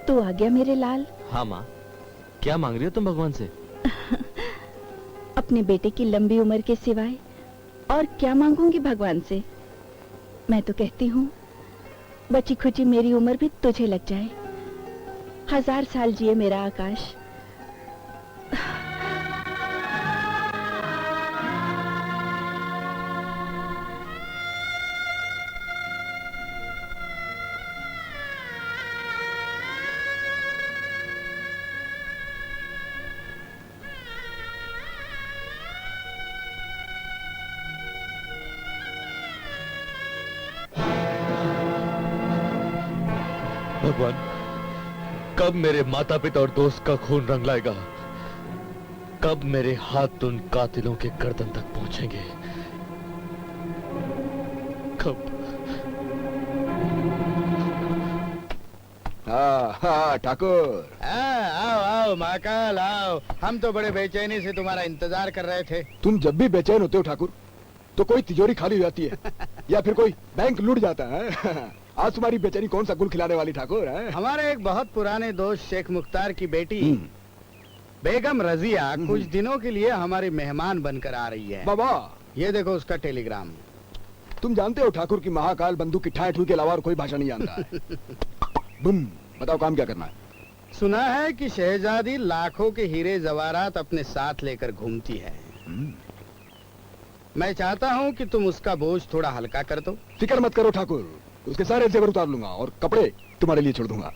तू आ गया मेरे लाल। हाँ माँ, क्या मांग रही हो तुम भगवान से? अपने बेटे की लंबी उम्र के सिवाय और क्या मांगूंगी भगवान से। मैं तो कहती हूँ बची खुची मेरी उम्र भी तुझे लग जाए। 1000 साल जिए मेरा आकाश। भगवान, कब मेरे माता पिता और दोस्त का खून रंग लाएगा? कब मेरे हाथ उन कातिलों के गर्दन तक पहुंचेंगे? कब? हाँ ठाकुर। आओ आओ महाकाल आओ। हम तो बड़े बेचैनी से तुम्हारा इंतजार कर रहे थे। तुम जब भी बेचैन होते हो ठाकुर तो कोई तिजोरी खाली हो जाती है या फिर कोई बैंक लूट जाता है। आज तुम्हारी बेचैनी कौन सा गुल खिलाने वाली ठाकुर है? हमारे एक बहुत पुराने दोस्त शेख मुख्तार की बेटी बेगम रजिया कुछ दिनों के लिए हमारी मेहमान बनकर आ रही है। बाबा, ये देखो उसका टेलीग्राम। तुम जानते हो ठाकुर की महाकाल बंदूक की ठाई ठुई के अलावा और कोई भाषा नहीं जानता है। बुम, बताओ काम क्या करना है? सुना है कि शहजादी लाखों के हीरे जवाहरात अपने साथ लेकर घूमती है। मैं चाहता हूँ कि तुम उसका बोझ थोड़ा हल्का कर दो। फिक्र मत करो ठाकुर, उसके सारे जेवर उतार लूंगा और कपड़े तुम्हारे लिए छोड़ दूंगा।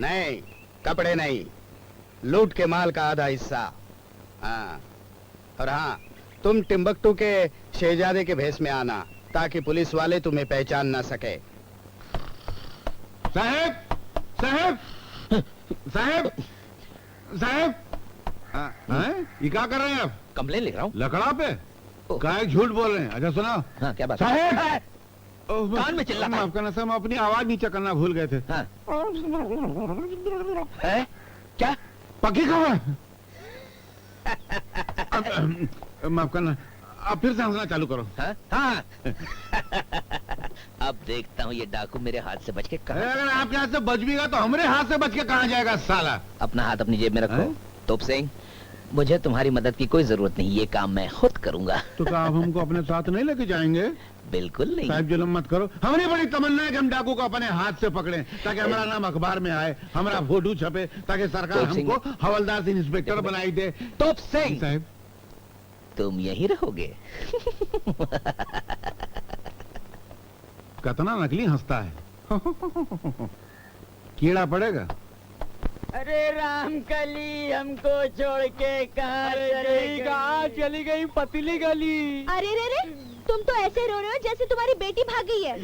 नहीं, कपड़े नहीं, लूट के माल का आधा हिस्सा। हाँ, और हाँ, तुम टिम्बकटू के शहजादे के भेष में आना ताकि पुलिस वाले तुम्हें पहचान ना सके। साहब, साहब, साहब, साहब, ये क्या कर रहे हैं आप? कंप्लेन लिख रहा हूँ। लकड़ा पे क्या झूठ बोल रहे हैं? अच्छा सुना। हाँ, क्या बात? साहब, कान में चिल्ला। माफ करना साहब, अपनी आवाज नीचे करना भूल गए थे। हाँ। है? क्या? पक्की खबर? माफ करना, अब फिर से हंसना चालू करो। हाँ? हाँ। अब देखता हूँ ये डाकू मेरे हाथ से बच के कहाँ। अगर आपके हाथ से बच भी गया तो हमारे हाथ से बच के कहाँ जाएगा साला? अपना हाथ अपनी जेब में रखो। तोप सिंह, मुझे तुम्हारी मदद की कोई जरूरत नहीं, ये काम मैं खुद करूंगा। तो क्या आप हमको अपने साथ नहीं लेके जाएंगे? बिल्कुल नहीं। साहब जुल्म मत करो, हमारी बड़ी तमन्ना है कि हम डाकू को अपने हाथ से पकड़ें ताकि हमारा नाम अखबार में आए, हमारा फोटो छपे, ताकि सरकार हमको हवलदार से इंस्पेक्टर बनाई दे। तोप सिंह साहब, तुम यहीं रहोगे। कितना नकली हंसता है। कीड़ा पड़ेगा। अरे रामकली, हमको छोड़ के कहाँ चली गई पतली गली। अरे रे रे, तुम तो ऐसे रो रहे हो जैसे तुम्हारी बेटी भाग गई है।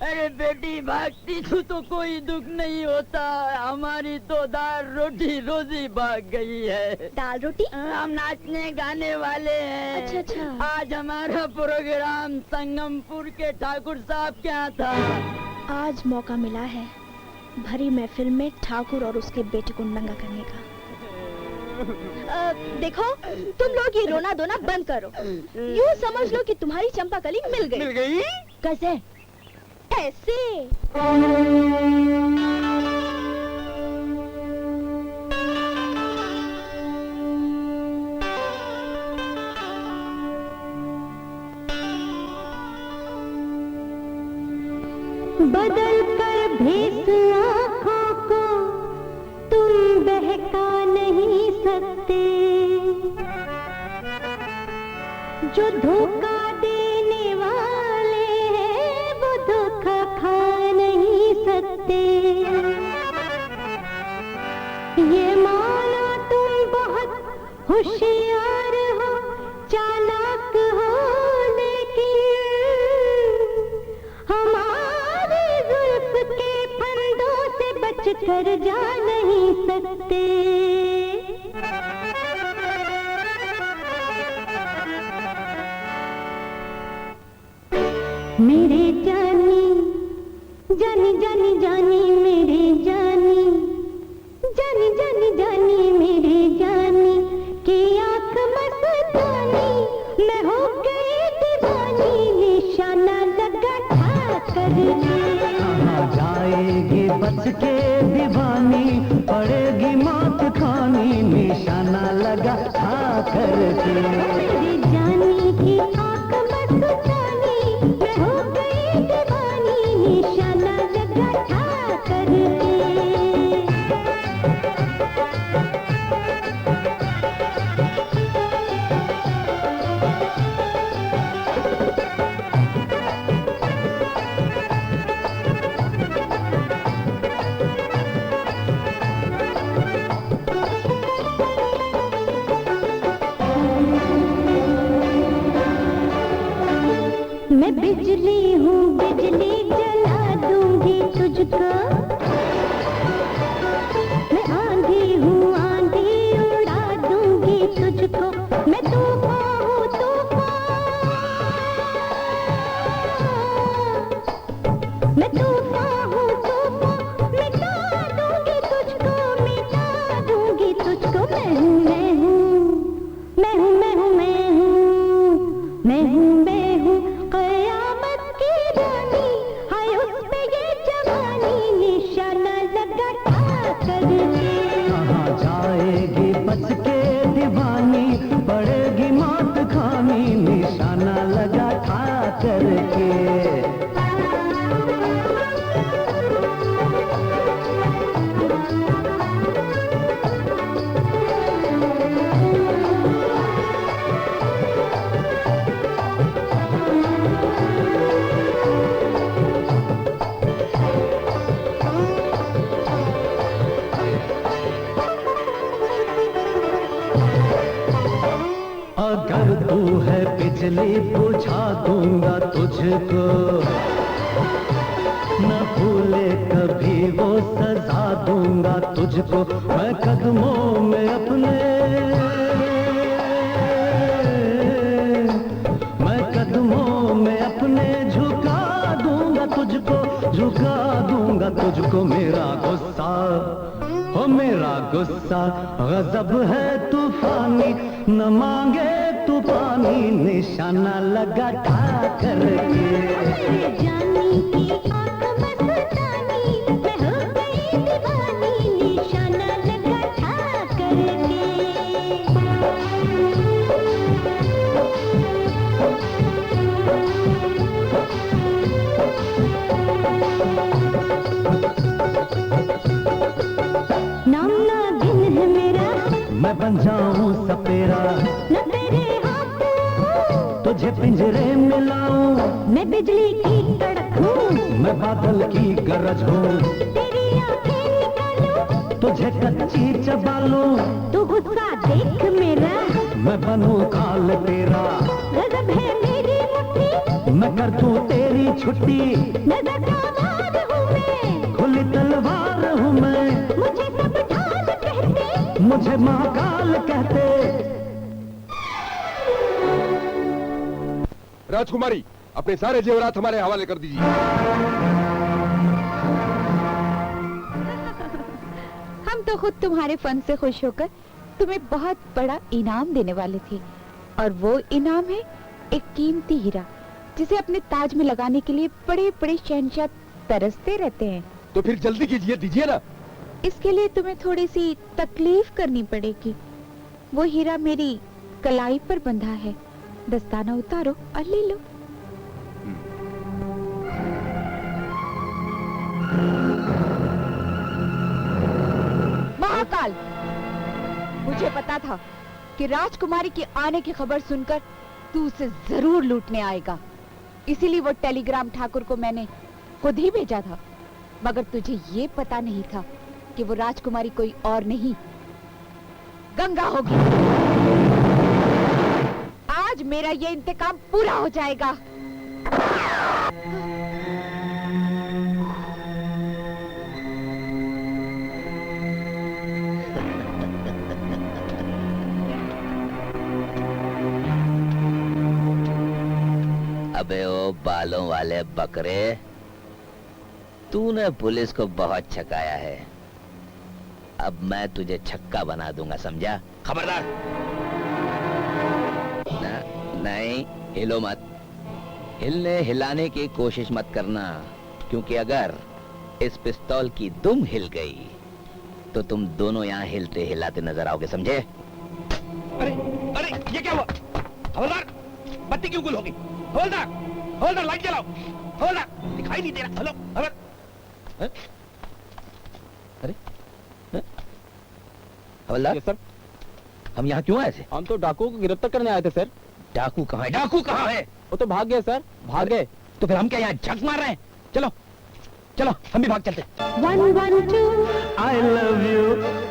अरे बेटी भागती तो कोई दुख नहीं होता, हमारी तो दाल रोटी रोजी भाग गई है। दाल रोटी? हम नाचने गाने वाले हैं। अच्छा अच्छा। आज हमारा प्रोग्राम संगमपुर के ठाकुर साहब के यहाँ था। आज मौका मिला है भरी महफिल में ठाकुर और उसके बेटे को नंगा करने का। देखो, तुम लोग ये रोना धोना बंद करो। यूँ समझ लो कि तुम्हारी चंपाकली मिल गई। मिल गई? कैसे? ऐसे। बदल कर भेस आँखों को तुम बहका नहीं सकते, जो धोखा देने वाले हैं वो धोखा खा नहीं सकते। ये मानो तुम बहुत होशियार हो, चालाक हो, लेकिन हमारे जुल्फ के फंदों से बच कर जा नहीं सकते। मेरे जानी जानी जानी जानी मेरे जानी जानी जानी जानी मेरे जानी की आँख मस्तानी, मैं हो गई दीवानी, निशाना लगा ठाकर जाएगी बच के दीवानी और लगा था करके। मेरी जानी की आंख मस्तानी, मैं हो गई दीवानी, निशाना लगा था करके। मैं बिजली हूँ, बिजली जला दूंगी तुझको। मैं आंधी हूँ, आंधी उड़ा दूंगी तुझको। मैं तूफान हूँ, तूफान। मैं तूफान हूँ, तूफान। मिटा दूंगी तुझको, मिटा दूंगी तुझको। मैं हूँ, मैं हूँ, मैं हूँ, मैं हूँ, मैं हूँ, मैं हूँ, मैं हूँ कयामत की रानी। हाय उस पे ये जवानी, निशाना लगा था करके। कहाँ जाएगी बच के दीवानी, पड़ेगी मौत खानी, निशाना लगा था करके। अगर तू है बिजली बुझा दूंगा तुझको, न भूले कभी वो सजा दूंगा तुझको। मैं कदमों में अपने, मैं कदमों में अपने झुका दूंगा तुझको, झुका दूंगा तुझको। मेरा गुस्सा हो, मेरा गुस्सा गजब है तूफानी, न मांगे तू पानी, निशाना लगा था करके। जानी की आंख मस्तानी, मैं हो गई दीवानी, निशाना लगा था करके। नाम नागिन है मेरा, मैं बन जाऊं सपेरा, न तेरे हाथ तुझे पिंजरे में लाऊं। मैं बिजली की कड़क हूँ, मैं बादल की गरज हूँ, तेरी आंखें निकालूं। तुझे कच्ची चबा लूं। तू गुस्सा देख मेरा, मैं बनूं काल तेरा, गजब है मेरी मुट्ठी। मैं कर दूं तेरी छुट्टी। नजर का वार हूँ मैं, खुली तलवार हूँ मैं, मुझे सब ढाल कहते। मुझे महाकाल कहते। राजकुमारी, अपने सारे जेवरात हमारे हवाले कर दीजिए। हम तो खुद तुम्हारे फन से खुश होकर तुम्हें बहुत बड़ा इनाम देने वाले थे, और वो इनाम है एक कीमती हीरा, जिसे अपने ताज में लगाने के लिए बड़े बड़े शहंशाह तरसते रहते हैं। तो फिर जल्दी कीजिए, दीजिए ना। इसके लिए तुम्हें थोड़ी सी तकलीफ करनी पड़ेगी। वो हीरा मेरी कलाई पर बंधा है, दस्ताना उतारो और ले लो। महाकाल, मुझे पता था कि राजकुमारी के आने की खबर सुनकर तू उसे जरूर लूटने आएगा, इसीलिए वो टेलीग्राम ठाकुर को मैंने खुद ही भेजा था। मगर तुझे ये पता नहीं था कि वो राजकुमारी कोई और नहीं, गंगा होगी। आज मेरा ये इंतकाम पूरा हो जाएगा। अबे ओ बालों वाले बकरे, तूने पुलिस को बहुत छकाया है, अब मैं तुझे छक्का बना दूंगा, समझा? खबरदार! नहीं, हिलो मत। हिलने हिलाने की कोशिश मत करना, क्योंकि अगर इस पिस्तौल की दुम हिल गई तो तुम दोनों यहाँ हिलते हिलाते नजर आओगे, समझे? अरे अरे ये क्या हुआ? हवलदार, बत्ती क्यों गुल हो गई? हवलदार, हवलदार लाइट जलाओ। हवलदार, दिखाई नहीं दे रहा। हेलो हवलदार। अरे हवलदार सर, हम यहाँ क्यों आए थे? हम तो डाकुओं को गिरफ्तार करने आए थे सर। डाकू कहाँ है? डाकू कहाँ है? वो तो भाग गए सर, भाग गए। तो फिर हम क्या यहाँ झक मार रहे हैं? चलो चलो हम भी भाग चलते। 1 1 2 I love you,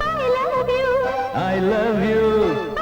I love you I love you.